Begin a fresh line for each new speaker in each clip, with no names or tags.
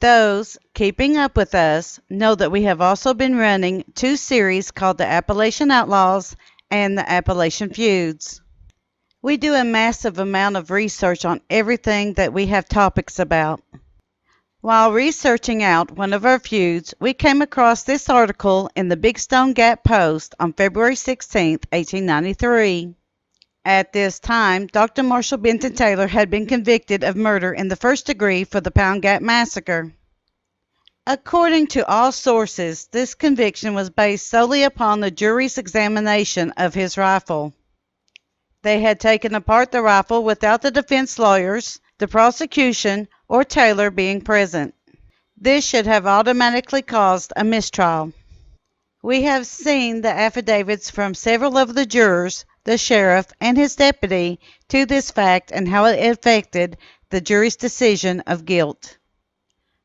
Those keeping up with us know that we have also been running two series called the Appalachian Outlaws and the Appalachian Feuds. We do a massive amount of research on everything that we have topics about. While researching out one of our feuds, we came across this article in the Big Stone Gap Post on February 16, 1893. At this time, Dr. Marshall Benton Taylor had been convicted of murder in the first degree for the Pound Gap Massacre. According to all sources, this conviction was based solely upon the jury's examination of his rifle. They had taken apart the rifle without the defense lawyers, the prosecution, or Taylor being present. This should have automatically caused a mistrial. We have seen the affidavits from several of the jurors, the sheriff, and his deputy to this fact and how it affected the jury's decision of guilt.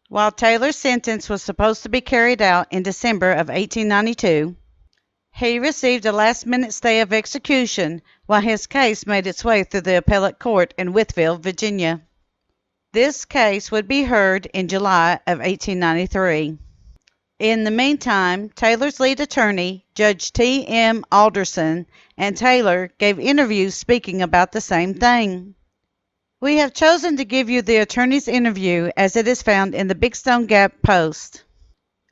While Taylor's sentence was supposed to be carried out in December of 1892, he received a last-minute stay of execution while his case made its way through the appellate court in Wytheville, Virginia. This case would be heard in July of 1893. In the meantime, Taylor's lead attorney, Judge T.M. Alderson, and Taylor gave interviews speaking about the same thing. We have chosen to give you the attorney's interview as it is found in the Big Stone Gap Post.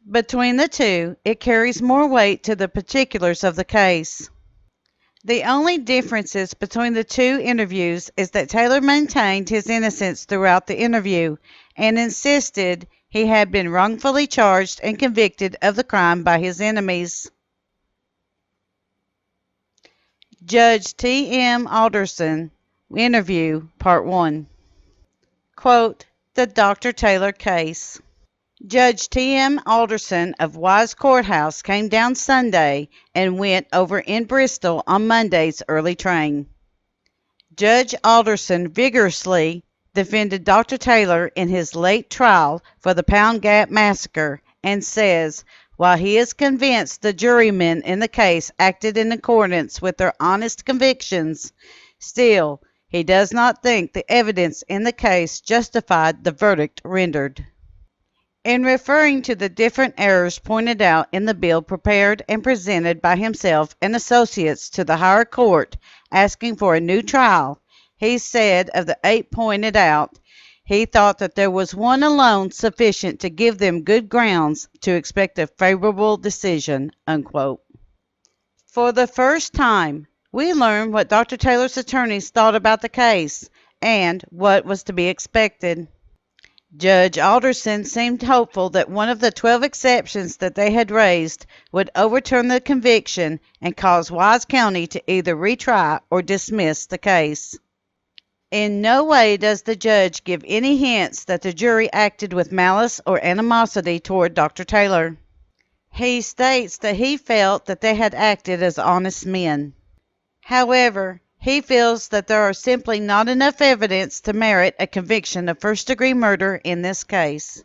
Between the two, it carries more weight to the particulars of the case. The only differences between the two interviews is that Taylor maintained his innocence throughout the interview and insisted he had been wrongfully charged and convicted of the crime by his enemies. Judge T.M. Alderson Interview, Part 1. Quote, the Dr. Taylor case. Judge T.M. Alderson of Wise Courthouse came down Sunday and went over in Bristol on Monday's early train. Judge Alderson vigorously defended Dr. Taylor in his late trial for the Pound Gap Massacre and says, while he is convinced the jurymen in the case acted in accordance with their honest convictions, still he does not think the evidence in the case justified the verdict rendered. In referring to the different errors pointed out in the bill prepared and presented by himself and associates to the higher court asking for a new trial, he said of the 8 pointed out, he thought that there was one alone sufficient to give them good grounds to expect a favorable decision, unquote. For the first time, we learned what Dr. Taylor's attorneys thought about the case and what was to be expected. Judge Alderson seemed hopeful that one of the 12 exceptions that they had raised would overturn the conviction and cause Wise County to either retry or dismiss the case. In no way does the judge give any hints that the jury acted with malice or animosity toward Dr. Taylor. He states that he felt that they had acted as honest men. However, he feels that there are simply not enough evidence to merit a conviction of first-degree murder in this case.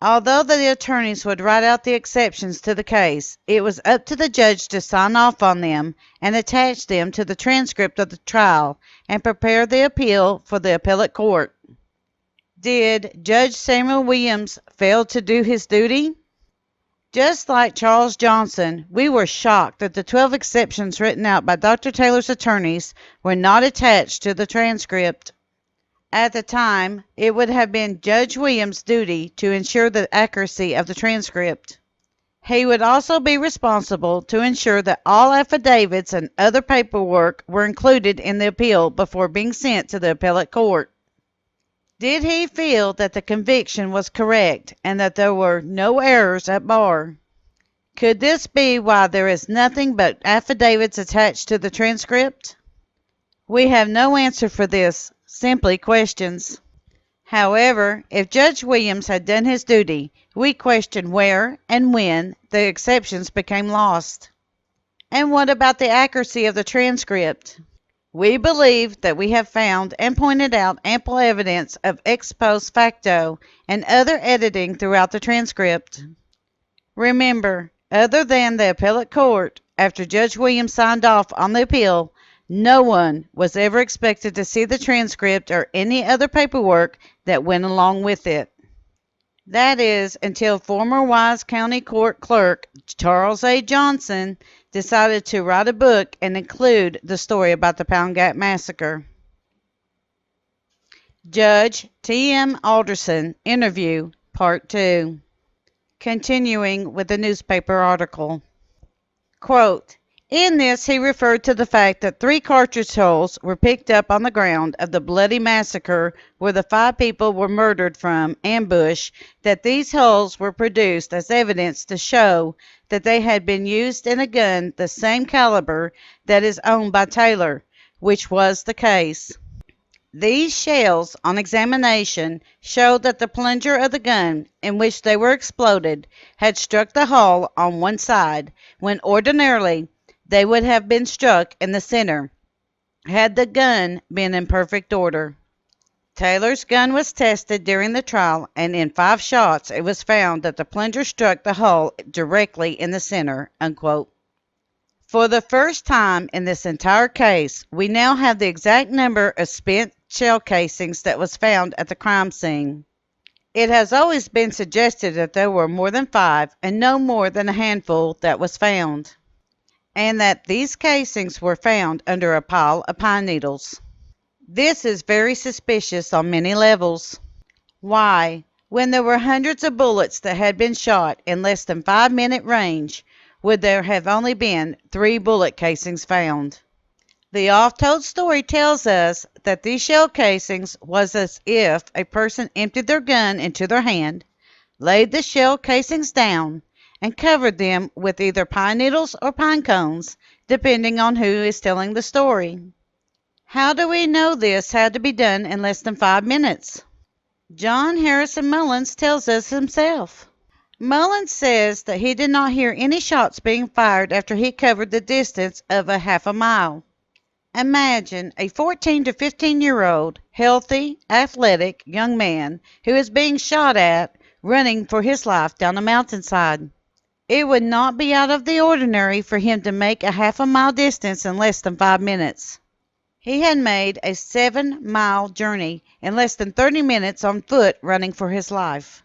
Although the attorneys would write out the exceptions to the case, it was up to the judge to sign off on them and attach them to the transcript of the trial and prepare the appeal for the appellate court. Did Judge Samuel Williams fail to do his duty? Just like Charles Johnson, we were shocked that the 12 exceptions written out by Dr. Taylor's attorneys were not attached to the transcript. At the time, it would have been Judge Williams' duty to ensure the accuracy of the transcript. He would also be responsible to ensure that all affidavits and other paperwork were included in the appeal before being sent to the appellate court. Did he feel that the conviction was correct and that there were no errors at bar? Could this be why there is nothing but affidavits attached to the transcript? We have no answer for this, simply questions. However, if Judge Williams had done his duty, we question where and when the exceptions became lost. And what about the accuracy of the transcript? We believe that we have found and pointed out ample evidence of ex post facto and other editing throughout the transcript. Remember, other than the appellate court, after Judge Williams signed off on the appeal, no one was ever expected to see the transcript or any other paperwork that went along with it. That is, until former Wise County Court Clerk Charles A. Johnson decided to write a book and include the story about the Pound Gap Massacre. Judge T.M. Alderson interview, Part 2. Continuing with the newspaper article. Quote, in this, he referred to the fact that 3 cartridge holes were picked up on the ground of the bloody massacre where the 5 people were murdered from ambush, that these holes were produced as evidence to show that they had been used in a gun the same caliber that is owned by Taylor, which was the case. These shells, on examination, showed that the plunger of the gun in which they were exploded had struck the hull on one side, when ordinarily they would have been struck in the center, had the gun been in perfect order. Taylor's gun was tested during the trial, and in 5 shots it was found that the plunger struck the hull directly in the center. Unquote. For the first time in this entire case, we now have the exact number of spent shell casings that was found at the crime scene. It has always been suggested that there were more than 5 and no more than a handful that was found, and that these casings were found under a pile of pine needles. This is very suspicious on many levels. Why, when there were hundreds of bullets that had been shot in less than 5-minute range, would there have only been 3 bullet casings found? The oft-told story tells us that these shell casings was as if a person emptied their gun into their hand, laid the shell casings down, and covered them with either pine needles or pine cones, depending on who is telling the story. How do we know this had to be done in less than 5 minutes? John Harrison Mullins tells us himself. Mullins says that he did not hear any shots being fired after he covered the distance of a half a mile. Imagine a 14 to 15-year-old, healthy, athletic young man who is being shot at running for his life down a mountainside. It would not be out of the ordinary for him to make a half a mile distance in less than 5 minutes. He had made a 7-mile journey in less than 30 minutes on foot running for his life.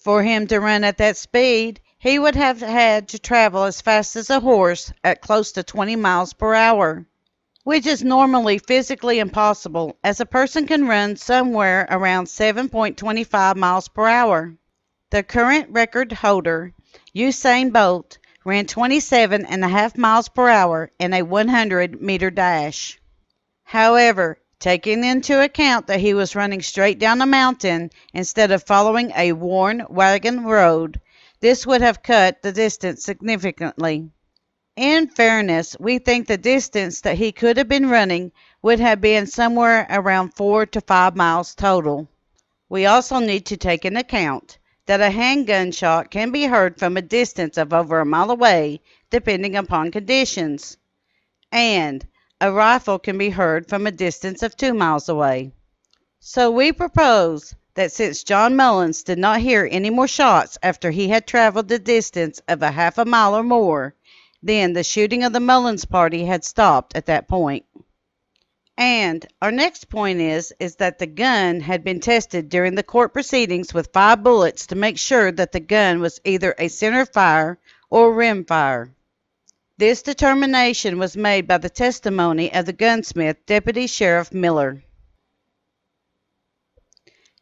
For him to run at that speed, he would have had to travel as fast as a horse at close to 20 miles per hour, which is normally physically impossible, as a person can run somewhere around 7.25 miles per hour. The current record holder, Usain Bolt, ran 27.5 miles per hour in a 100-meter dash. However, taking into account that he was running straight down a mountain instead of following a worn wagon road, this would have cut the distance significantly. In fairness, we think the distance that he could have been running would have been somewhere around 4 to 5 miles total. We also need to take into account that a handgun shot can be heard from a distance of over a mile away, depending upon conditions, and a rifle can be heard from a distance of 2 miles away. So we propose that since John Mullins did not hear any more shots after he had traveled the distance of a half a mile or more, then the shooting of the Mullins party had stopped at that point. And our next point is that the gun had been tested during the court proceedings with 5 bullets to make sure that the gun was either a center fire or rim fire. This determination was made by the testimony of the gunsmith, Deputy Sheriff Miller.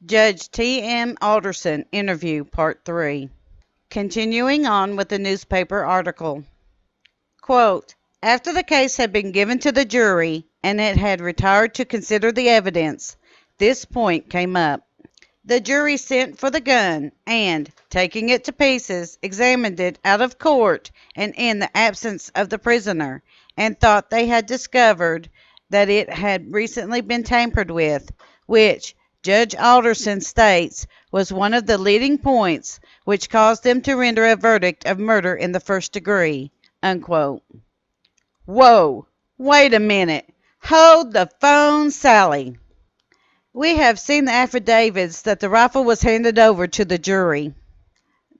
Judge T.M. Alderson interview, Part 3. Continuing on with the newspaper article. Quote, after the case had been given to the jury and it had retired to consider the evidence, this point came up. The jury sent for the gun and, taking it to pieces, examined it out of court and in the absence of the prisoner, and thought they had discovered that it had recently been tampered with, which, Judge Alderson states, was one of the leading points which caused them to render a verdict of murder in the first degree. Unquote. Whoa! Wait a minute! Hold the phone, Sally! We have seen the affidavits that the rifle was handed over to the jury.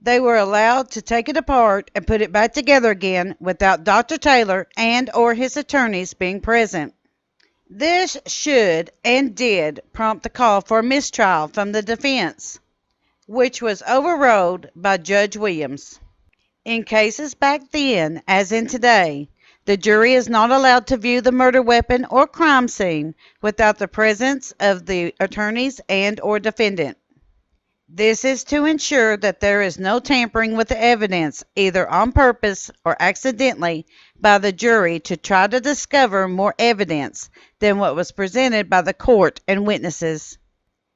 They were allowed to take it apart and put it back together again without Dr. Taylor and or his attorneys being present. This should and did prompt the call for a mistrial from the defense. which was overruled by Judge Williams. In cases back then, as in today, the jury is not allowed to view the murder weapon or crime scene without the presence of the attorneys and/or defendant. This is to ensure that there is no tampering with the evidence, either on purpose or accidentally, by the jury to try to discover more evidence than what was presented by the court and witnesses.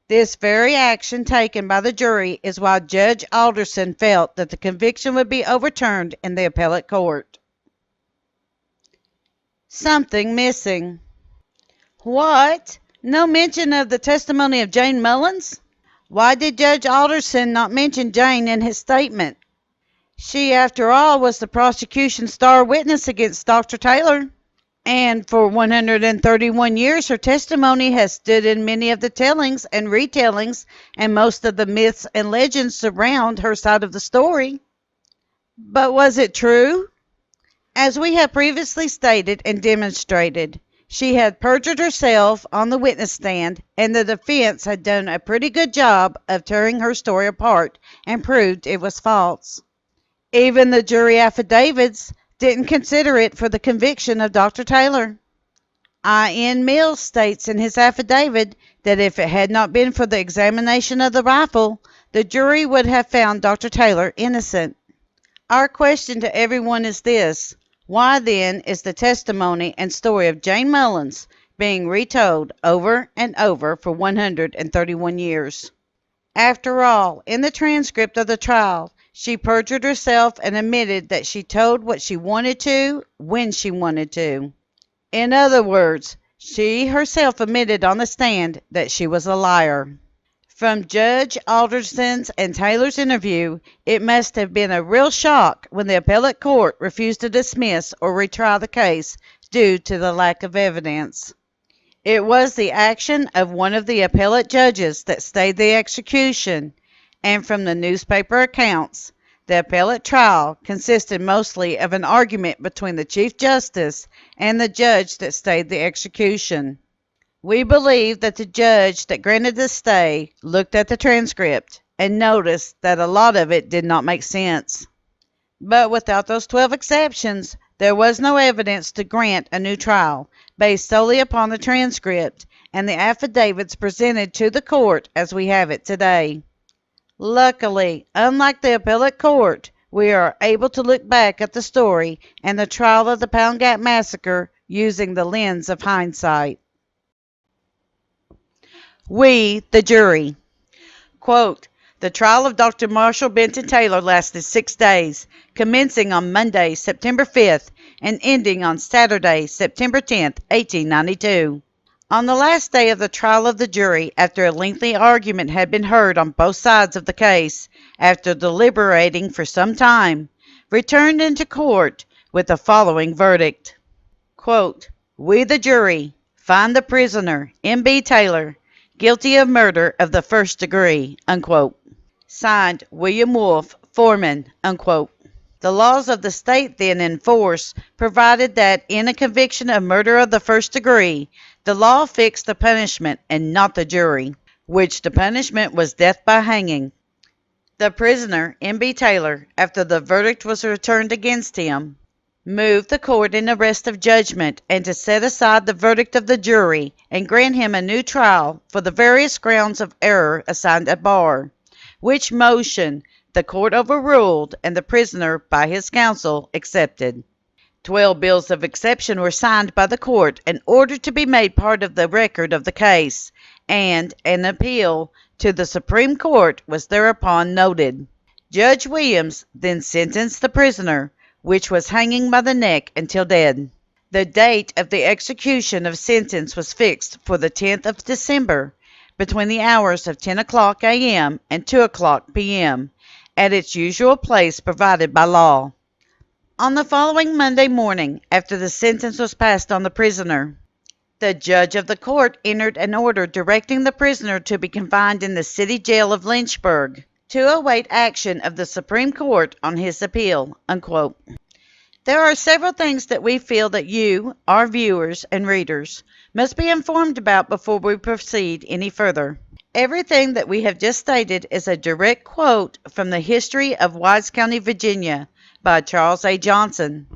This very action taken by the jury is why Judge Alderson felt that the conviction would be overturned in the appellate court. Something missing. What? No mention of the testimony of Jane Mullins? Why did Judge Alderson not mention Jane in his statement? She, after all, was the prosecution's star witness against Dr. Taylor. And for 131 years, her testimony has stood in many of the tellings and retellings and most of the myths and legends surround her side of the story. But was it true? As we have previously stated and demonstrated, she had perjured herself on the witness stand, and the defense had done a pretty good job of tearing her story apart and proved it was false. Even the jury affidavits didn't consider it for the conviction of Dr. Taylor. I.N. Mills states in his affidavit that if it had not been for the examination of the rifle, the jury would have found Dr. Taylor innocent. Our question to everyone is this: why then is the testimony and story of Jane Mullins being retold over and over for 131 years? After all, in the transcript of the trial, she perjured herself and admitted that she told what she wanted to, when she wanted to. In other words, she herself admitted on the stand that she was a liar. From Judge Alderson's and Taylor's interview, it must have been a real shock when the appellate court refused to dismiss or retry the case due to the lack of evidence. It was the action of one of the appellate judges that stayed the execution, and from the newspaper accounts, the appellate trial consisted mostly of an argument between the Chief Justice and the judge that stayed the execution. We believe that the judge that granted the stay looked at the transcript and noticed that a lot of it did not make sense. But without those 12 exceptions, there was no evidence to grant a new trial based solely upon the transcript and the affidavits presented to the court as we have it today. Luckily, unlike the appellate court, we are able to look back at the story and the trial of the Pound Gap Massacre using the lens of hindsight. We, the jury. Quote, the trial of Dr. Marshall Benton Taylor lasted 6 days, commencing on Monday, September 5th, and ending on Saturday, September 10th, 1892. On the last day of the trial of the jury, after a lengthy argument had been heard on both sides of the case, after deliberating for some time, returned into court with the following verdict. Quote, we, the jury, find the prisoner, M.B. Taylor, guilty of murder of the first degree, unquote. Signed, William Wolfe, foreman, unquote. The laws of the state then in force provided that in a conviction of murder of the first degree, the law fixed the punishment and not the jury, which the punishment was death by hanging. The prisoner, M.B. Taylor, after the verdict was returned against him, moved the court in arrest of judgment and to set aside the verdict of the jury and grant him a new trial for the various grounds of error assigned at bar, which motion the court overruled and the prisoner, by his counsel, accepted. 12 bills of exception were signed by the court and ordered to be made part of the record of the case, and an appeal to the Supreme Court was thereupon noted. Judge Williams then sentenced the prisoner, which was hanging by the neck until dead. The date of the execution of sentence was fixed for the 10th of December, between the hours of 10 o'clock a.m. and 2 o'clock p.m., at its usual place provided by law. On the following Monday morning, after the sentence was passed on the prisoner, the judge of the court entered an order directing the prisoner to be confined in the city jail of Lynchburg to await action of the Supreme Court on his appeal, unquote. There are several things that we feel that you, our viewers and readers, must be informed about before we proceed any further. Everything that we have just stated is a direct quote from the History of Wise County, Virginia by Charles A. Johnson.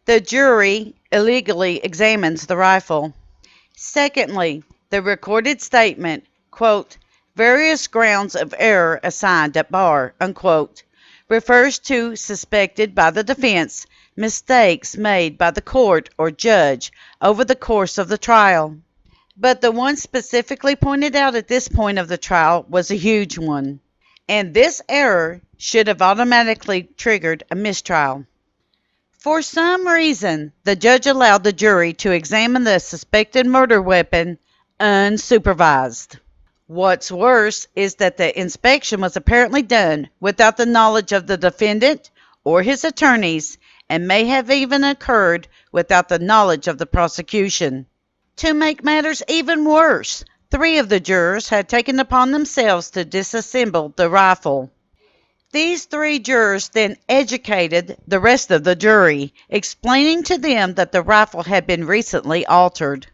The jury illegally examines the rifle. Secondly, the recorded statement, quote, various grounds of error assigned at bar, unquote, refers to suspected by the defense mistakes made by the court or judge over the course of the trial. But the one specifically pointed out at this point of the trial was a huge one, and this error should have automatically triggered a mistrial. For some reason, the judge allowed the jury to examine the suspected murder weapon unsupervised. What's worse is that the inspection was apparently done without the knowledge of the defendant or his attorneys, and may have even occurred without the knowledge of the prosecution. To make matters even worse, 3 of the jurors had taken upon themselves to disassemble the rifle. These 3 jurors then educated the rest of the jury, explaining to them that the rifle had been recently altered.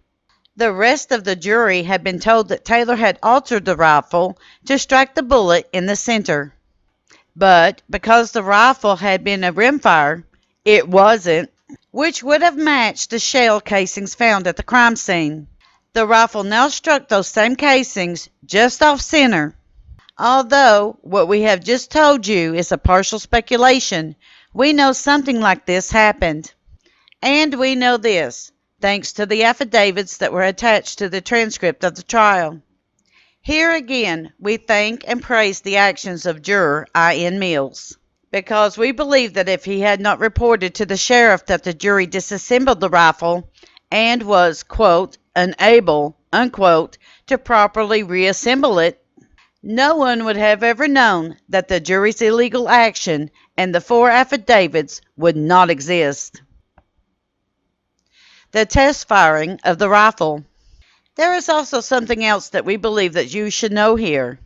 The rest of the jury had been told that Taylor had altered the rifle to strike the bullet in the center. But because the rifle had been a rimfire, it wasn't, which would have matched the shell casings found at the crime scene. The rifle now struck those same casings just off center. Although what we have just told you is a partial speculation, we know something like this happened. And we know this, thanks to the affidavits that were attached to the transcript of the trial. Here again, we thank and praise the actions of juror I.N. Mills, because we believe that if he had not reported to the sheriff that the jury disassembled the rifle and was, quote, unable, unquote, to properly reassemble it, no one would have ever known that the jury's illegal action and the 4 affidavits would not exist. The test firing of the rifle. There is also something else that we believe that you should know here.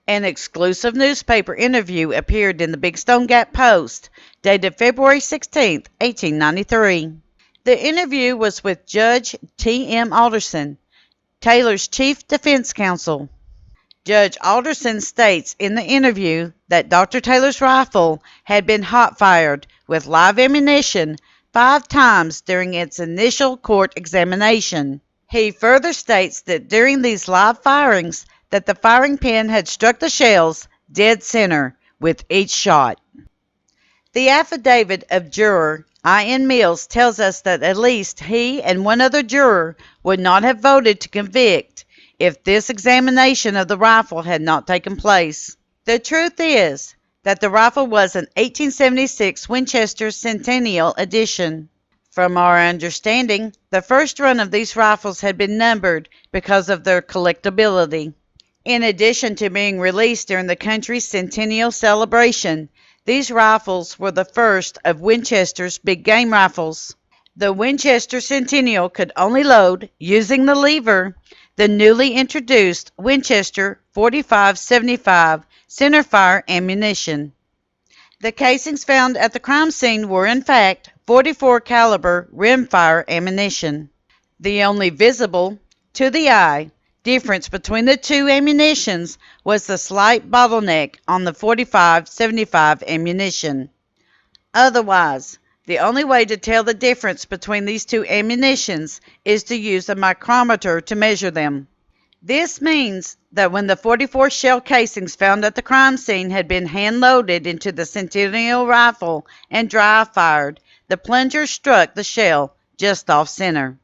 An exclusive newspaper interview appeared in the Big Stone Gap Post, dated February 16, 1893. The interview was with Judge T.M. Alderson, Taylor's chief defense counsel. Judge Alderson states in the interview that Dr. Taylor's rifle had been hot-fired with live ammunition 5 times during its initial court examination. He further states that during these live firings that the firing pin had struck the shells dead center with each shot. The affidavit of juror I.N. Mills tells us that at least he and 1 other juror would not have voted to convict if this examination of the rifle had not taken place. The truth is that the rifle was an 1876 Winchester Centennial Edition. From our understanding, the first run of these rifles had been numbered because of their collectability. In addition to being released during the country's centennial celebration, these rifles were the first of Winchester's big game rifles. The Winchester Centennial could only load, using the lever, the newly introduced Winchester 45-75 centerfire ammunition. The casings found at the crime scene were in fact 44 caliber rimfire ammunition. The only visible, to the eye, difference between the 2 ammunitions was the slight bottleneck on the 45-75 ammunition. Otherwise, the only way to tell the difference between these 2 ammunitions is to use a micrometer to measure them. This means that when the 44 shell casings found at the crime scene had been hand-loaded into the Centennial rifle and dry-fired, the plunger struck the shell just off-center.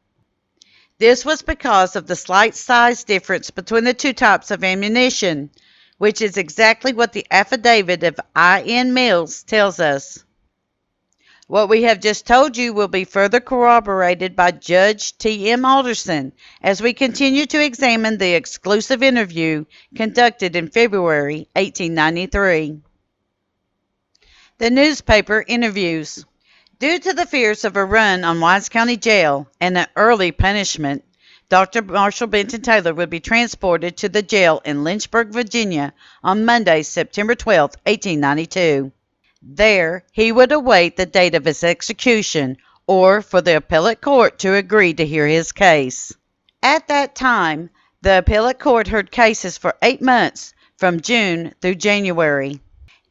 This was because of the slight size difference between the 2 types of ammunition, which is exactly what the affidavit of I.N. Mills tells us. What we have just told you will be further corroborated by Judge T.M. Alderson as we continue to examine the exclusive interview conducted in February 1893. The newspaper interviews. Due to the fears of a run on Wise County Jail and an early punishment, Dr. Marshall Benton Taylor would be transported to the jail in Lynchburg, Virginia on Monday, September 12, 1892. There, he would await the date of his execution, or for the appellate court to agree to hear his case. At that time, The appellate court heard cases for 8 months, from June through January.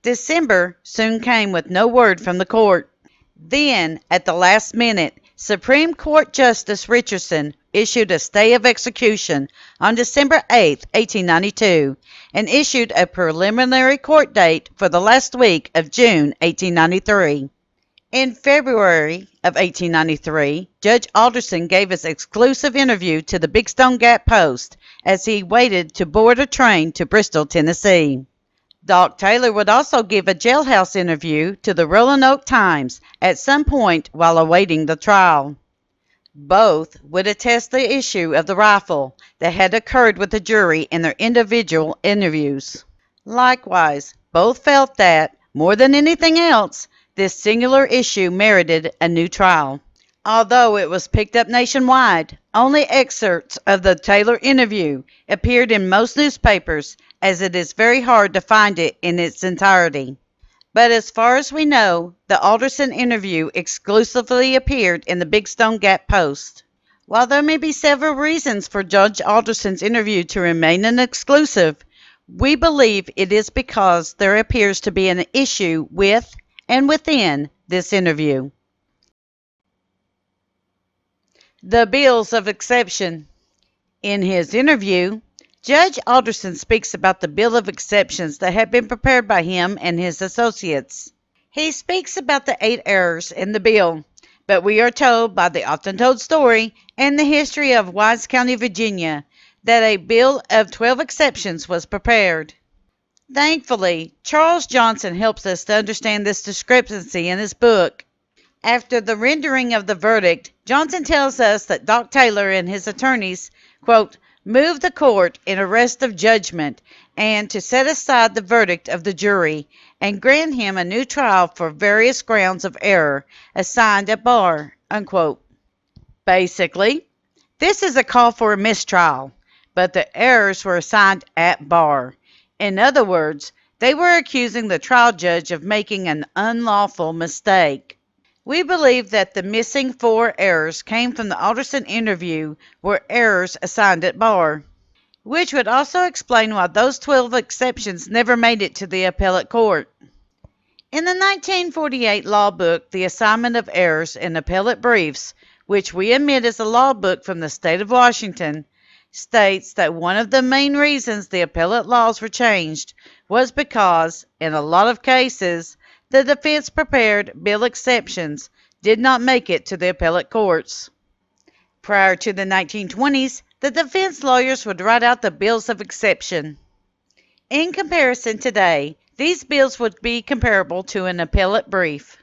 December soon came with no word from the court. Then, at the last minute, Supreme Court Justice Richardson issued a stay of execution on December 8, 1892, and issued a preliminary court date for the last week of June 1893. In February of 1893, Judge Alderson gave his exclusive interview to the Big Stone Gap Post as he waited to board a train to Bristol, Tennessee. Doc Taylor would also give a jailhouse interview to the Roanoke Times at some point while awaiting the trial. Both would attest the issue of the rifle that had occurred with the jury in their individual interviews. Likewise, both felt that, more than anything else, this singular issue merited a new trial. Although it was picked up nationwide, only excerpts of the Taylor interview appeared in most newspapers, as it is very hard to find it in its entirety. But as far as we know, the Alderson interview exclusively appeared in the Big Stone Gap Post. While there may be several reasons for Judge Alderson's interview to remain an exclusive, we believe it is because there appears to be an issue with and within this interview. The Bills of Exception. In his interview, Judge Alderson speaks about the Bill of Exceptions that had been prepared by him and his associates. He speaks about the 8 errors in the bill, but we are told by the often told story and the history of Wise County, Virginia, that a bill of 12 exceptions was prepared. Thankfully, Charles Johnson helps us to understand this discrepancy in his book. After the rendering of the verdict, Johnson tells us that Doc Taylor and his attorneys, quote, moved the court in arrest of judgment and to set aside the verdict of the jury and grant him a new trial for various grounds of error assigned at bar, unquote. Basically, this is a call for a mistrial, but the errors were assigned at bar. In other words, they were accusing the trial judge of making an unlawful mistake. We believe that the missing 4 errors came from the Alderson interview were errors assigned at bar, which would also explain why those 12 exceptions never made it to the appellate court. In the 1948 law book, The Assignment of Errors in Appellate Briefs, which we admit is a law book from the state of Washington, states that one of the main reasons the appellate laws were changed was because, in a lot of cases, the defense prepared bill exceptions did not make it to the appellate courts. Prior to the 1920s, the defense lawyers would write out the bills of exception. In comparison today, these bills would be comparable to an appellate brief.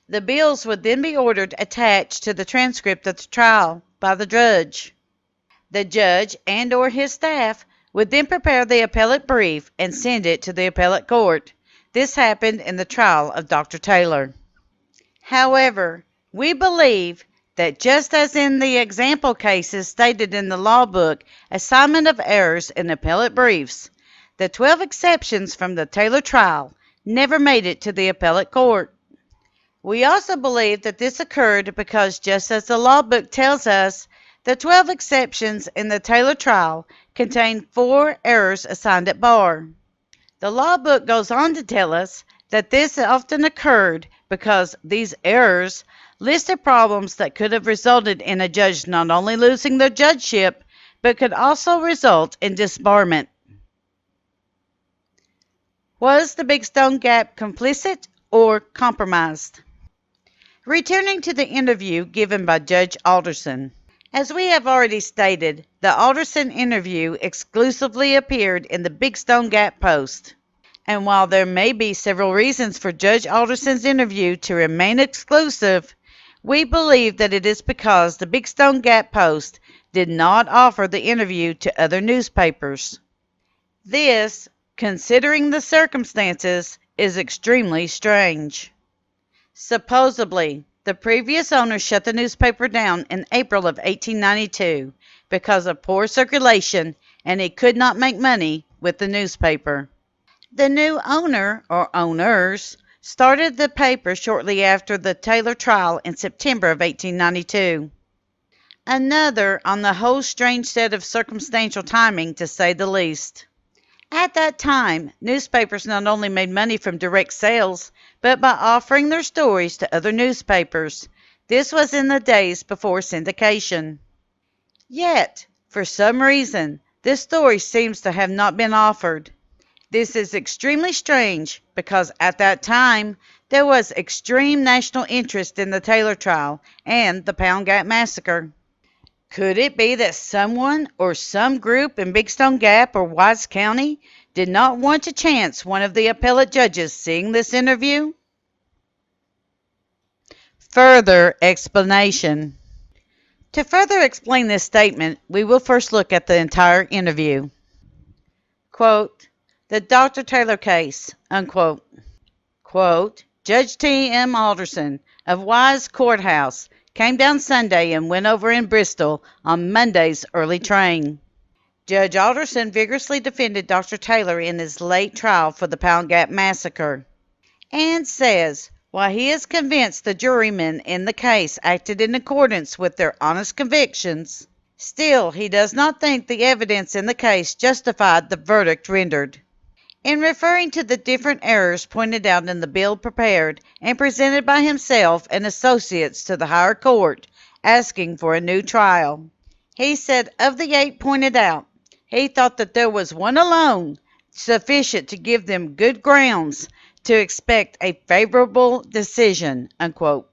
The bills would then be ordered attached to the transcript of the trial by the judge. The judge and or his staff would then prepare the appellate brief and send it to the appellate court. This happened in the trial of Dr. Taylor. However, we believe that just as in the example cases stated in the law book, Assignment of Errors in Appellate Briefs, the 12 exceptions from the Taylor trial never made it to the appellate court. We also believe that this occurred because, just as the law book tells us, the 12 exceptions in the Taylor trial contain 4 errors assigned at bar. The law book goes on to tell us that this often occurred because these errors listed problems that could have resulted in a judge not only losing their judgeship, but could also result in disbarment. Was the Big Stone Gap complicit or compromised? Returning to the interview given by Judge Alderson. As we have already stated, the Alderson interview exclusively appeared in the Big Stone Gap Post. And while there may be several reasons for Judge Alderson's interview to remain exclusive, we believe that it is because the Big Stone Gap Post did not offer the interview to other newspapers. This, considering the circumstances, is extremely strange. Supposedly, the previous owner shut the newspaper down in April of 1892 because of poor circulation, and he could not make money with the newspaper. The new owner, or owners, started the paper shortly after the Taylor trial in September of 1892. Another on the whole strange set of circumstantial timing, to say the least. At that time, newspapers not only made money from direct sales, but by offering their stories to other newspapers. This was in the days before syndication. Yet, for some reason, this story seems to have not been offered. This is extremely strange because at that time there was extreme national interest in the Taylor trial and the Pound Gap Massacre. Could it be that someone or some group in Big Stone Gap or Wise County did not want to chance one of the appellate judges seeing this interview? Further explanation. To further explain this statement, we will first look at the entire interview. Quote, the Dr. Taylor case, unquote. Quote, Judge T.M. Alderson of Wise Courthouse came down Sunday and went over in Bristol on Monday's early train. Judge Alderson vigorously defended Dr. Taylor in his late trial for the Pound Gap Massacre, and says, while he is convinced the jurymen in the case acted in accordance with their honest convictions, still he does not think the evidence in the case justified the verdict rendered. In referring to the different errors pointed out in the bill prepared and presented by himself and associates to the higher court, asking for a new trial, he said of the 8 pointed out, he thought that there was one alone sufficient to give them good grounds to expect a favorable decision, unquote.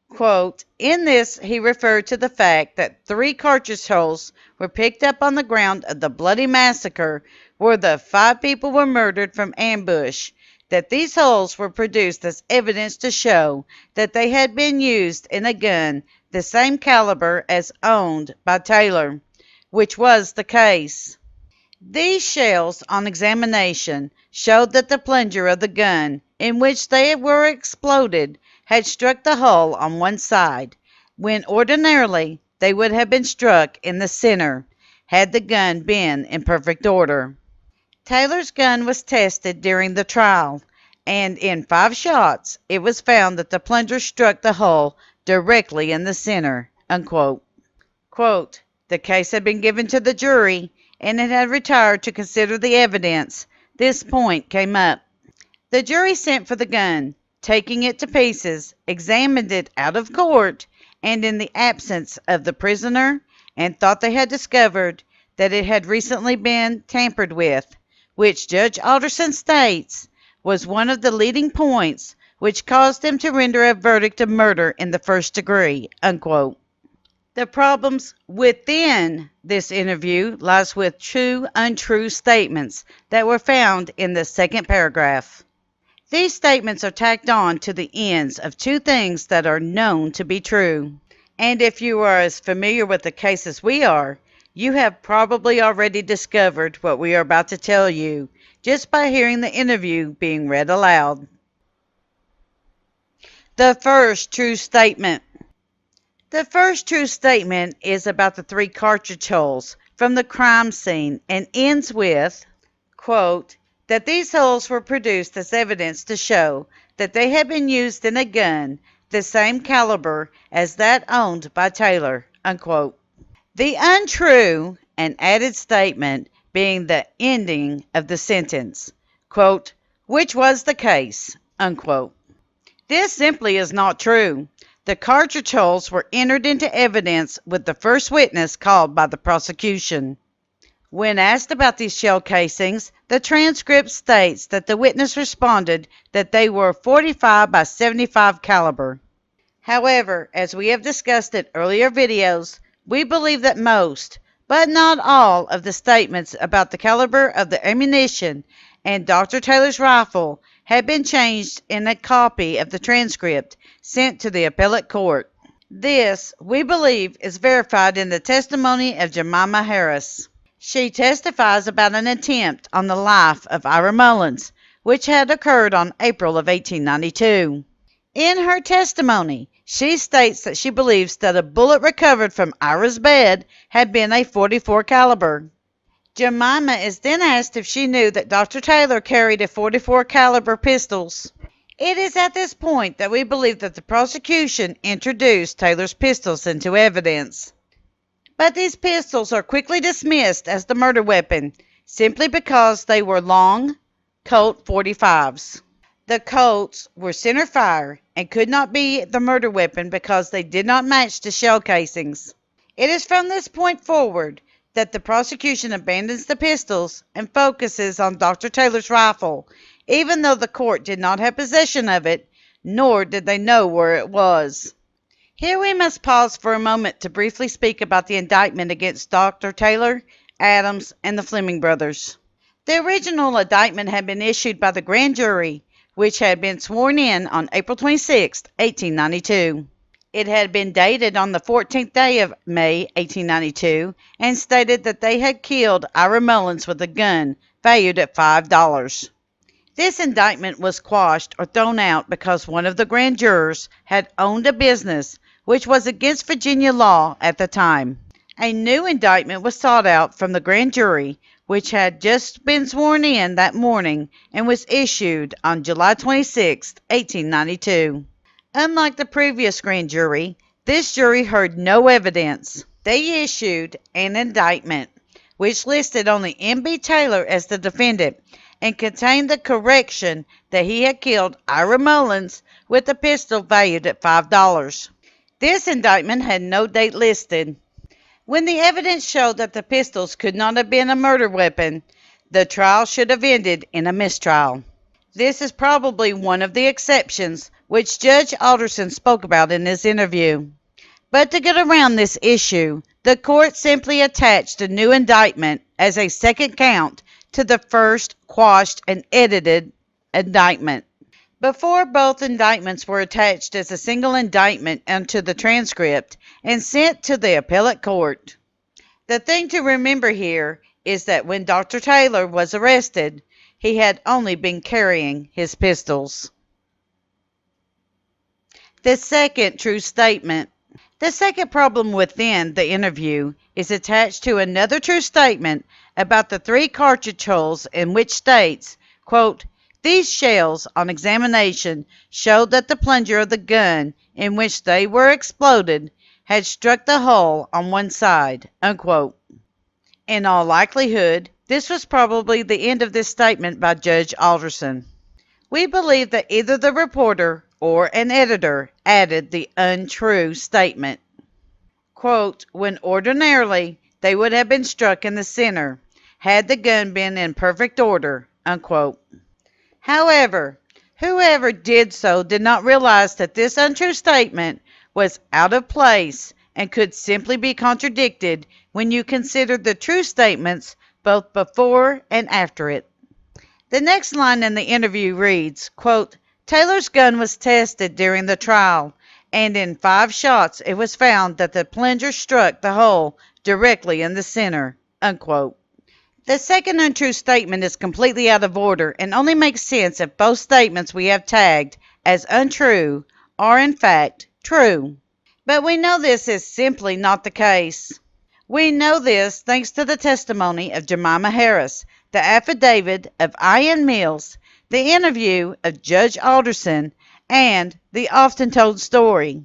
Quote, in this he referred to the fact that 3 cartridge holes were picked up on the ground of the bloody massacre where the 5 people were murdered from ambush, that these holes were produced as evidence to show that they had been used in a gun the same caliber as owned by Taylor, which was the case. These shells, on examination, showed that the plunger of the gun in which they were exploded had struck the hull on one side, when ordinarily they would have been struck in the center, had the gun been in perfect order. Taylor's gun was tested during the trial, and in 5 shots it was found that the plunger struck the hull directly in the center, unquote. Quote, the case had been given to the jury, and it had retired to consider the evidence. This point came up. The jury sent for the gun, taking it to pieces, examined it out of court, and in the absence of the prisoner, and thought they had discovered that it had recently been tampered with, which Judge Alderson states was one of the leading points which caused him to render a verdict of murder in the first degree, unquote. The problems within this interview lies with true, untrue statements that were found in the second paragraph. These statements are tacked on to the ends of 2 things that are known to be true. And if you are as familiar with the case as we are, you have probably already discovered what we are about to tell you just by hearing the interview being read aloud. The first true statement. The first true statement is about the 3 cartridge holes from the crime scene and ends with, quote, that these holes were produced as evidence to show that they had been used in a gun the same caliber as that owned by Taylor, unquote. The untrue and added statement being the ending of the sentence, quote, which was the case, unquote. This simply is not true. The cartridge holes were entered into evidence with the first witness called by the prosecution. When asked about these shell casings, the transcript states that the witness responded that they were 45 by 75 caliber. However, as we have discussed in earlier videos, we believe that most, but not all, of the statements about the caliber of the ammunition and Dr. Taylor's rifle had been changed in a copy of the transcript sent to the appellate court. This, we believe, is verified in the testimony of Jemima Harris. She testifies about an attempt on the life of Ira Mullins, which had occurred on April of 1892. In her testimony, she states that she believes that a bullet recovered from Ira's bed had been a .44 caliber. Jemima is then asked if she knew that Dr. Taylor carried a .44 caliber pistols. It is at this point that we believe that the prosecution introduced Taylor's pistols into evidence. But these pistols are quickly dismissed as the murder weapon simply because they were long Colt 45s. The Colts were center fire and could not be the murder weapon because they did not match the shell casings. It is from this point forward that the prosecution abandons the pistols and focuses on Dr. Taylor's rifle, even though the court did not have possession of it, nor did they know where it was. Here we must pause for a moment to briefly speak about the indictment against Dr. Taylor, Adams, and the Fleming brothers. The original indictment had been issued by the grand jury, which had been sworn in on April 26, 1892. It had been dated on the 14th day of May, 1892, and stated that they had killed Ira Mullins with a gun valued at $5. This indictment was quashed or thrown out because one of the grand jurors had owned a business which was against Virginia law at the time. A new indictment was sought out from the grand jury, which had just been sworn in that morning and was issued on July 26, 1892. Unlike the previous grand jury, this jury heard no evidence. They issued an indictment which listed only M.B. Taylor as the defendant and contained the correction that he had killed Ira Mullins with a pistol valued at $5. This indictment had no date listed. When the evidence showed that the pistols could not have been a murder weapon, the trial should have ended in a mistrial. This is probably one of the exceptions which Judge Alderson spoke about in his interview. But to get around this issue, the court simply attached a new indictment as a second count to the first quashed and edited indictment. Before both indictments were attached as a single indictment onto the transcript and sent to the appellate court. The thing to remember here is that when Dr. Taylor was arrested, he had only been carrying his pistols. The second true statement. The second problem within the interview is attached to another true statement about the 3 cartridge holes in which states, quote, "These shells on examination showed that the plunger of the gun in which they were exploded had struck the hole on one side," unquote. In all likelihood, this was probably the end of this statement by Judge Alderson. We believe that either the reporter or an editor added the untrue statement. Quote, "When ordinarily they would have been struck in the center, had the gun been in perfect order," unquote. However, whoever did so did not realize that this untrue statement was out of place and could simply be contradicted when you consider the true statements both before and after it. The next line in the interview reads, quote, "Taylor's gun was tested during the trial, and in 5 shots it was found that the plunger struck the hole directly in the center," unquote. The second untrue statement is completely out of order and only makes sense if both statements we have tagged as untrue are in fact true. But we know this is simply not the case. We know this thanks to the testimony of Jemima Harris, the affidavit of Ian Mills, the interview of Judge Alderson, and the often told story.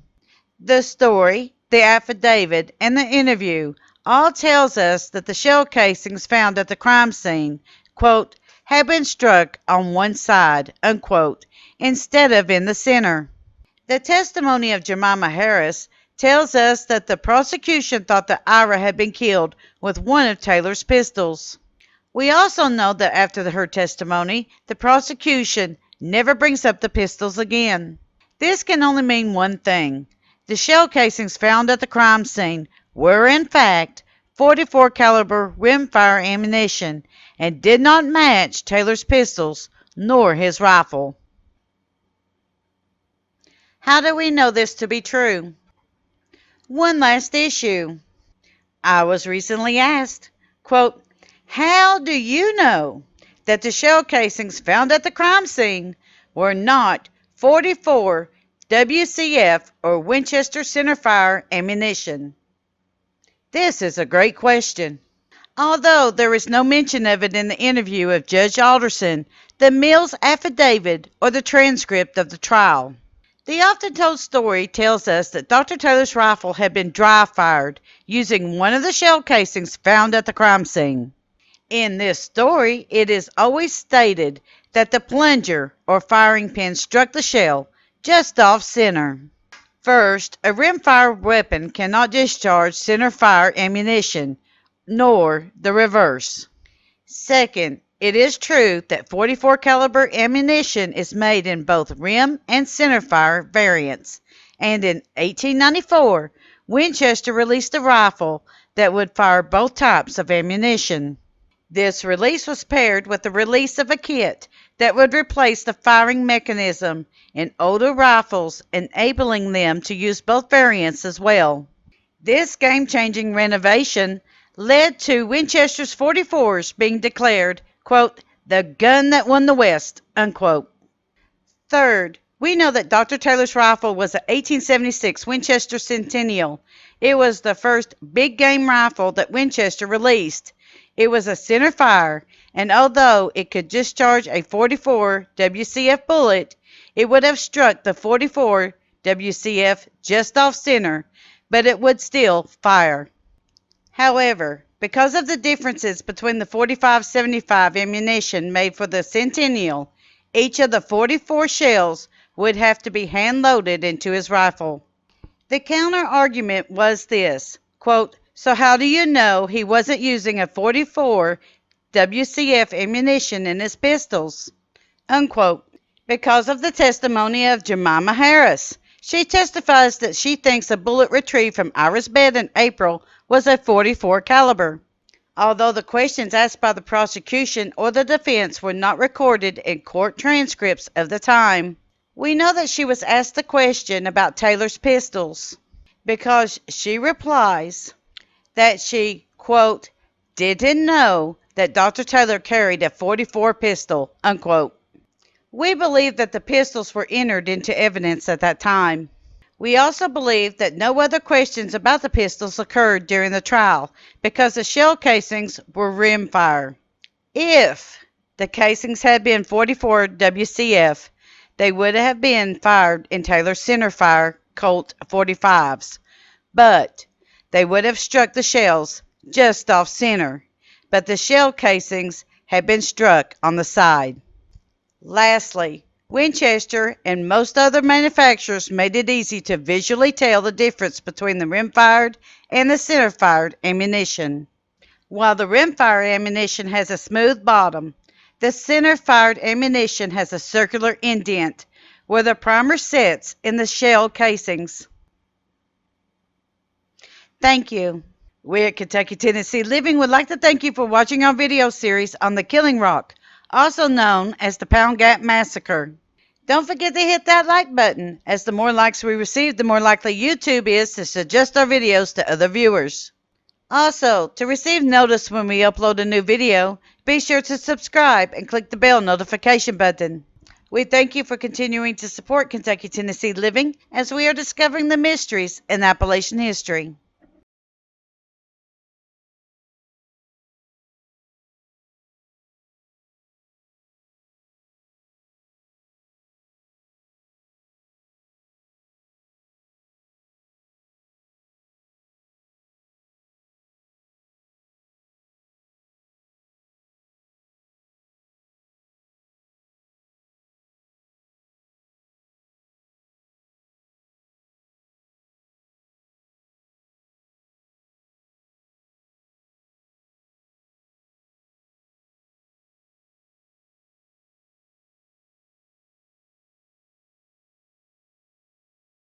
The story, the affidavit, and the interview all tells us that the shell casings found at the crime scene, quote, "had been struck on one side," unquote, instead of in the center. The testimony of Jemima Harris tells us that the prosecution thought that Ira had been killed with one of Taylor's pistols. We also know that after her testimony, the prosecution never brings up the pistols again. This can only mean one thing. The shell casings found at the crime scene were in fact .44 caliber rimfire ammunition and did not match Taylor's pistols nor his rifle. How do we know this to be true? One last issue. I was recently asked, quote, "How do you know that the shell casings found at the crime scene were not .44 WCF or Winchester centerfire ammunition?" This is a great question. Although there is no mention of it in the interview of Judge Alderson, the Mills affidavit, or the transcript of the trial. The often told story tells us that Dr. Taylor's rifle had been dry fired using one of the shell casings found at the crime scene. In this story, it is always stated that the plunger or firing pin struck the shell just off center. First, a rimfire weapon cannot discharge center fire ammunition, nor the reverse. Second, it is true that .44 caliber ammunition is made in both rim and centerfire variants, and in 1894, Winchester released a rifle that would fire both types of ammunition. This release was paired with the release of a kit that would replace the firing mechanism in older rifles, enabling them to use both variants as well. This game-changing renovation led to Winchester's .44s being declared, quote, the gun that won the West, unquote. Third, we know that Dr. Taylor's rifle was an 1876 Winchester Centennial. It was the first big game rifle that Winchester released. It was a center fire, and although it could discharge a .44 WCF bullet, it would have struck the .44 WCF just off center, but it would still fire. However, because of the differences between the .45-75 ammunition made for the Centennial, each of the 44 shells would have to be hand-loaded into his rifle. The counter-argument was this, quote, so how do you know he wasn't using a .44 WCF ammunition in his pistols? Unquote. Because of the testimony of Jemima Harris. She testifies that she thinks a bullet retrieved from Ira's bed in April was a .44 caliber. Although the questions asked by the prosecution or the defense were not recorded in court transcripts of the time, we know that she was asked the question about Taylor's pistols because she replies that she, quote, didn't know that Dr. Taylor carried a .44 pistol, unquote. We believe that the pistols were entered into evidence at that time. We also believe that no other questions about the pistols occurred during the trial because the shell casings were rimfire. If the casings had been .44 WCF, they would have been fired in Taylor's centerfire Colt .45s, but they would have struck the shells just off center, but the shell casings had been struck on the side. Lastly, Winchester and most other manufacturers made it easy to visually tell the difference between the rim-fired and the center-fired ammunition. While the rim-fire ammunition has a smooth bottom, the center-fired ammunition has a circular indent where the primer sits in the shell casings. Thank you. We at Kentucky, Tennessee Living would like to thank you for watching our video series on the Killing Rock, also known as the Pound Gap Massacre. Don't forget to hit that like button, as the more likes we receive, the more likely YouTube is to suggest our videos to other viewers. Also, to receive notice when we upload a new video, be sure to subscribe and click the bell notification button. We thank you for continuing to support Kentucky, Tennessee Living as we are discovering the mysteries in Appalachian history.